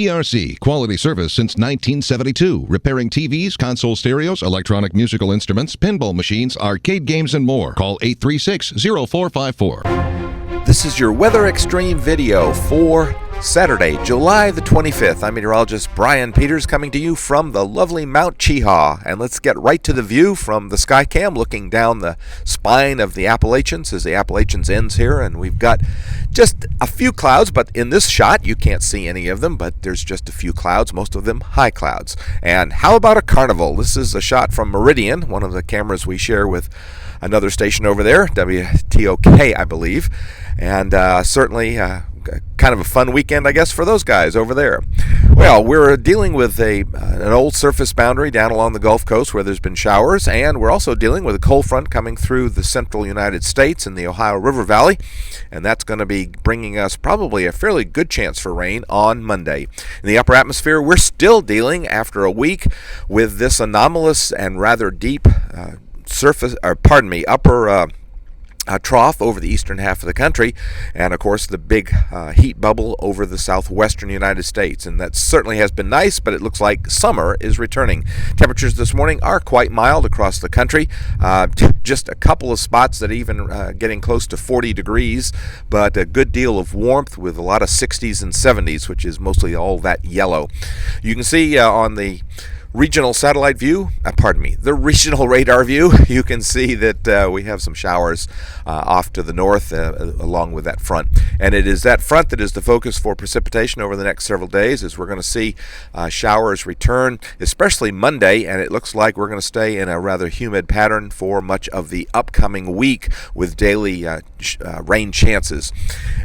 ERC, quality service since 1972. Repairing TVs, console stereos, electronic musical instruments, pinball machines, arcade games, and more. Call 836-0454. This is your Weather Extreme video for Saturday, July the 25th. I'm meteorologist Brian Peters coming to you from the lovely Mount Cheehaw. And let's get right to the view from the Skycam, looking down the spine of the Appalachians as the Appalachians ends here. And we've got just a few clouds, but in this shot you can't see any of them, but there's just a few clouds, most of them high clouds. And how about a carnival? This is a shot from Meridian, one of the cameras we share with another station over there, WTOK, I believe. And certainly kind of a fun weekend, I guess, for those guys over there. Well, we're dealing with an old surface boundary down along the Gulf Coast where there's been showers, and we're also dealing with a cold front coming through the central United States in the Ohio River Valley, and that's going to be bringing us probably a fairly good chance for rain on Monday. In the upper atmosphere, we're still dealing, after a week, with this anomalous and rather deep upper trough over the eastern half of the country, and of course the big heat bubble over the southwestern United States. And that certainly has been nice, but it looks like summer is returning. Temperatures this morning are quite mild across the country, just a couple of spots that even getting close to 40 degrees, but a good deal of warmth with a lot of 60s and 70s, which is mostly all that yellow. You can see on the regional satellite view, the regional radar view, you can see that we have some showers off to the north along with that front. And it is that front that is the focus for precipitation over the next several days, as we're going to see showers return, especially Monday, and it looks like we're going to stay in a rather humid pattern for much of the upcoming week with daily rain chances.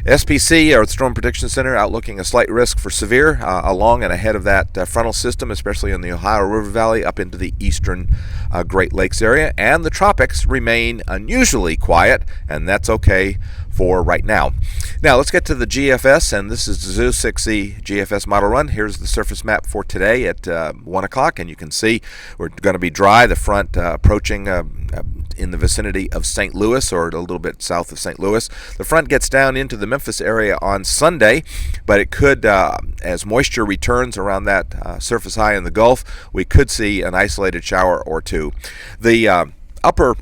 SPC, or the Storm Prediction Center, outlooking a slight risk for severe along and ahead of that frontal system, especially in the Ohio River Valley up into the eastern Great Lakes area, and the tropics remain unusually quiet, and that's okay for right now. Now let's get to the GFS, and this is the Zoo 6E GFS model run. Here's the surface map for today at 1 o'clock, and you can see we're going to be dry. The front approaching in the vicinity of St. Louis, or a little bit south of St. Louis. The front gets down into the Memphis area on Sunday, but it could, as moisture returns around that surface high in the Gulf, we could see an isolated shower or two. The upper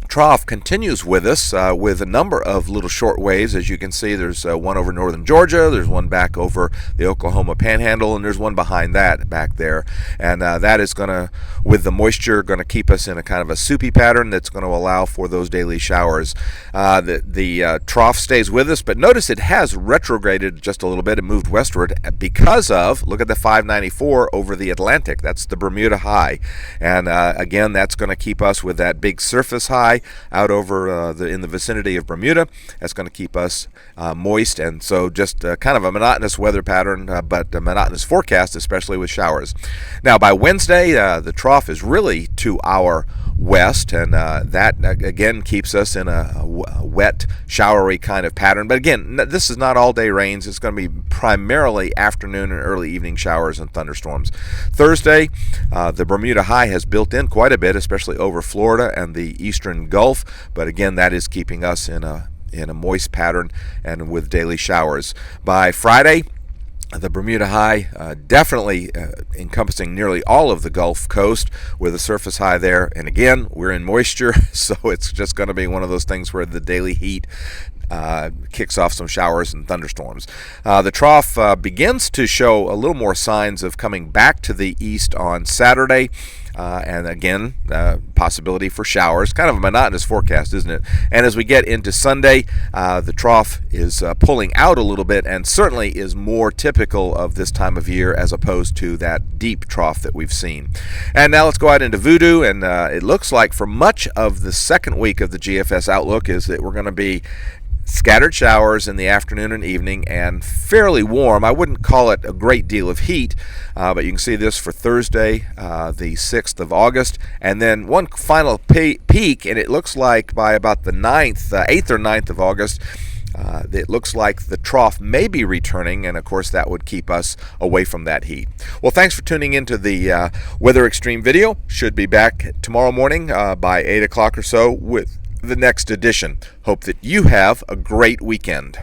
trough continues with us with a number of little short waves. As you can see, there's one over northern Georgia, there's one back over the Oklahoma Panhandle, and there's one behind that back there. And that is going to, with the moisture, going to keep us in a kind of a soupy pattern that's going to allow for those daily showers. The trough stays with us, but notice it has retrograded just a little bit and moved westward because of, look at the 594 over the Atlantic. That's the Bermuda high. And again, that's going to keep us with that big surface high out over in the vicinity of Bermuda. That's going to keep us moist, and so just kind of a monotonous weather pattern, but a monotonous forecast, especially with showers. Now by Wednesday, the trough is really to our west, and that again keeps us in a wet, showery kind of pattern. But again, this is not all-day rains. It's going to be primarily afternoon and early evening showers and thunderstorms. Thursday, the Bermuda high has built in quite a bit, especially over Florida and the eastern Gulf, but again, that is keeping us in a moist pattern and with daily showers. By Friday, the Bermuda high definitely encompassing nearly all of the Gulf Coast with a surface high there, and again, we're in moisture, so it's just going to be one of those things where the daily heat kicks off some showers and thunderstorms. The trough begins to show a little more signs of coming back to the east on Saturday. And again, possibility for showers. Kind of a monotonous forecast, isn't it? And as we get into Sunday, the trough is pulling out a little bit, and certainly is more typical of this time of year as opposed to that deep trough that we've seen. And now let's go out into Voodoo, and it looks like for much of the second week of the GFS outlook is that we're going to be scattered showers in the afternoon and evening, and fairly warm. I wouldn't call it a great deal of heat, but you can see this for Thursday, the 6th of August, and then one final peak, and it looks like by about the 8th or 9th of August, it looks like the trough may be returning, and of course that would keep us away from that heat. Well, thanks for tuning into the Weather Extreme video. Should be back tomorrow morning by 8 o'clock or so with the next edition. Hope that you have a great weekend.